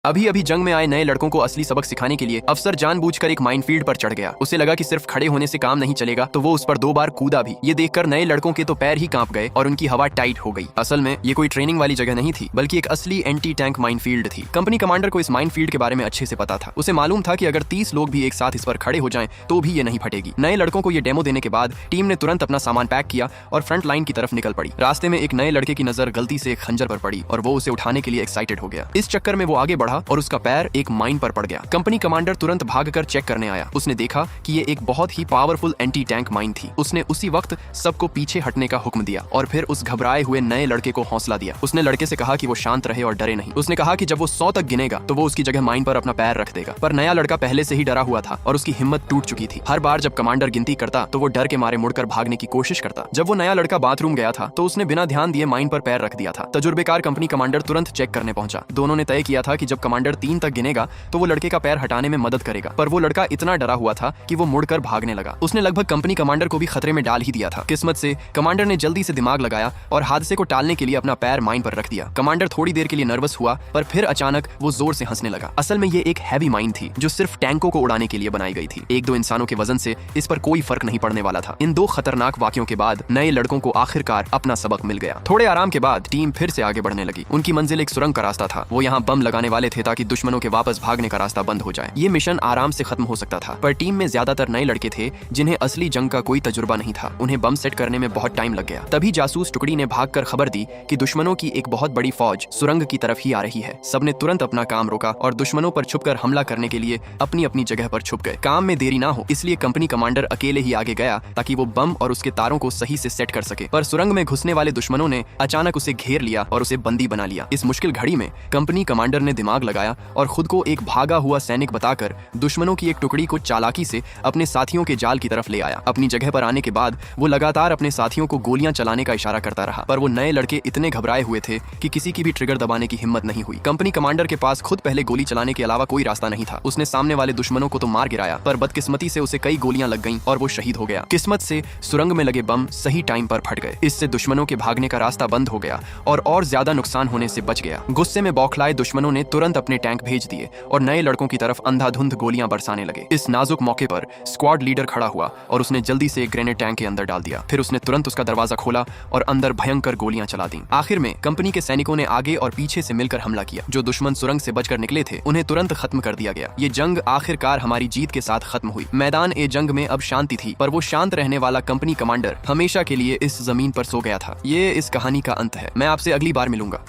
अभी अभी जंग में आए नए लड़कों को असली सबक सिखाने के लिए अफसर जानबूझकर एक माइनफील्ड पर चढ़ गया। उसे लगा कि सिर्फ खड़े होने से काम नहीं चलेगा, तो वो उस पर 2 बार कूदा भी। ये देखकर नए लड़कों के तो पैर ही कांप गए और उनकी हवा टाइट हो गई। असल में ये कोई ट्रेनिंग वाली जगह नहीं थी, बल्कि एक असली एंटी टैंक माइनफील्ड थी। कंपनी कमांडर को इस माइनफील्ड के बारे में अच्छे से पता था। उसे मालूम था कि अगर 30 लोग भी एक साथ इस पर खड़े हो जाएं तो भी ये नहीं फटेगी। नए लड़कों को ये डेमो देने के बाद टीम ने तुरंत अपना सामान पैक किया और फ्रंट लाइन की तरफ निकल पड़ी। रास्ते में एक नए लड़के की नजर गलती से एक खंजर पर पड़ी और वो उसे उठाने के लिए एक्साइटेड हो गया। इस चक्कर में वो आगे बढ़ा और उसका पैर एक माइन पर पड़ गया। कंपनी कमांडर तुरंत भागकर चेक करने आया। उसने देखा कि ये एक बहुत ही पावरफुल एंटी टैंक माइन थी। उसने उसी वक्त सबको पीछे हटने का हुक्म दिया और फिर उस घबराए हुए नए लड़के को हौसला दिया। उसने लड़के से कहा कि वो शांत रहे और डरे नहीं। उसने कहा कि जब वो 100 तक गिनेगा तो वो उसकी जगह माइन पर अपना पैर रख देगा। पर नया लड़का पहले से ही डरा हुआ था और उसकी हिम्मत टूट चुकी थी। हर बार जब कमांडर गिनती करता तो वो डर के मारे मुड़कर भागने की कोशिश करता। जब वो नया लड़का बाथरूम गया था तो उसने बिना ध्यान दिए माइन पर पैर रख दिया था। तजुर्बेकार कंपनी कमांडर तुरंत चेक करने पहुंचा। दोनों ने तय किया था कि जब कमांडर 3 तक गिनेगा तो वो लड़के का पैर हटाने में मदद करेगा। पर वो लड़का इतना डरा हुआ था कि वो मुड़कर भागने लगा। उसने लगभग कंपनी कमांडर को भी खतरे में डाल ही दिया था। किस्मत से कमांडर ने जल्दी से दिमाग लगाया और हादसे को टालने के लिए अपना पैर माइन पर रख दिया। कमांडर थोड़ी देर के लिए नर्वस हुआ, पर फिर अचानक वो जोर से हंसने लगा। असल में ये एक हैवी माइन थी जो सिर्फ टैंकों को उड़ाने के लिए बनाई गई थी। 1-2 इंसानों के वजन से इस पर कोई फर्क नहीं पड़ने वाला था। इन 2 खतरनाक वाक्यों के बाद नए लड़कों को आखिरकार अपना सबक मिल गया। थोड़े आराम के बाद टीम फिर से आगे बढ़ने लगी। उनकी मंजिल एक सुरंग का रास्ता था। वो यहाँ बम लगाने वाले थे ताकि दुश्मनों के वापस भागने का रास्ता बंद हो जाए। ये मिशन आराम से खत्म हो सकता था, पर टीम में ज्यादातर नए लड़के थे जिन्हें असली जंग का कोई तजुर्बा नहीं था। उन्हें बम सेट करने में बहुत टाइम लग गया। तभी जासूस टुकड़ी ने भागकर खबर दी कि दुश्मनों की एक बहुत बड़ी फौज सुरंग की तरफ ही आ रही है। सबने तुरंत अपना काम रोका और दुश्मनों पर छुपकर हमला करने के लिए अपनी अपनी जगह पर छुप गए। काम में देरी ना हो इसलिए कंपनी कमांडर अकेले ही आगे गया ताकि वो बम और उसके तारों को सही से सेट कर सके। पर सुरंग में घुसने वाले दुश्मनों ने अचानक उसे घेर लिया और उसे बंदी बना लिया। इस मुश्किल घड़ी में कंपनी कमांडर ने दिमाग लगाया और खुद को एक भागा हुआ सैनिक बताकर दुश्मनों की एक टुकड़ी को चालाकी से अपने साथियों के जाल की तरफ ले आया। अपनी जगह पर आने के बाद वो लगातार अपने साथियों को गोलियां चलाने का इशारा करता रहा, पर वो नए लड़के इतने घबराए हुए थे कि किसी की भी ट्रिगर दबाने की हिम्मत नहीं हुई। कंपनी कमांडर के पास खुद पहले गोली चलाने के अलावा कोई रास्ता नहीं था। उसने सामने वाले दुश्मनों को तो मार गिराया, पर बदकिस्मती से उसे कई गोलियां लग गईं और वो शहीद हो गया। किस्मत से सुरंग में लगे बम सही टाइम पर फट गए। इससे दुश्मनों के भागने का रास्ता बंद हो गया और ज्यादा नुकसान होने से बच गया। गुस्से में बौखलाए दुश्मनों ने तुरंत अपने टैंक भेज दिए और नए लड़कों की तरफ अंधाधुंध गोलियां बरसाने लगे। इस नाजुक मौके पर स्क्वाड लीडर खड़ा हुआ और उसने जल्दी से एक ग्रेनेड टैंक के अंदर डाल दिया। फिर उसने तुरंत उसका दरवाजा खोला और अंदर भयंकर गोलियां चला दी। आखिर में कंपनी के सैनिकों ने आगे और पीछे से मिलकर हमला किया। जो दुश्मन सुरंग से बचकर निकले थे उन्हें तुरंत खत्म कर दिया गया। ये जंग आखिरकार हमारी जीत के साथ खत्म हुई। मैदान ए जंग में अब शांति थी, पर वो शांत रहने वाला कंपनी कमांडर हमेशा के लिए इस जमीन पर सो गया था। ये इस कहानी का अंत है। मैं आपसे अगली बार मिलूंगा।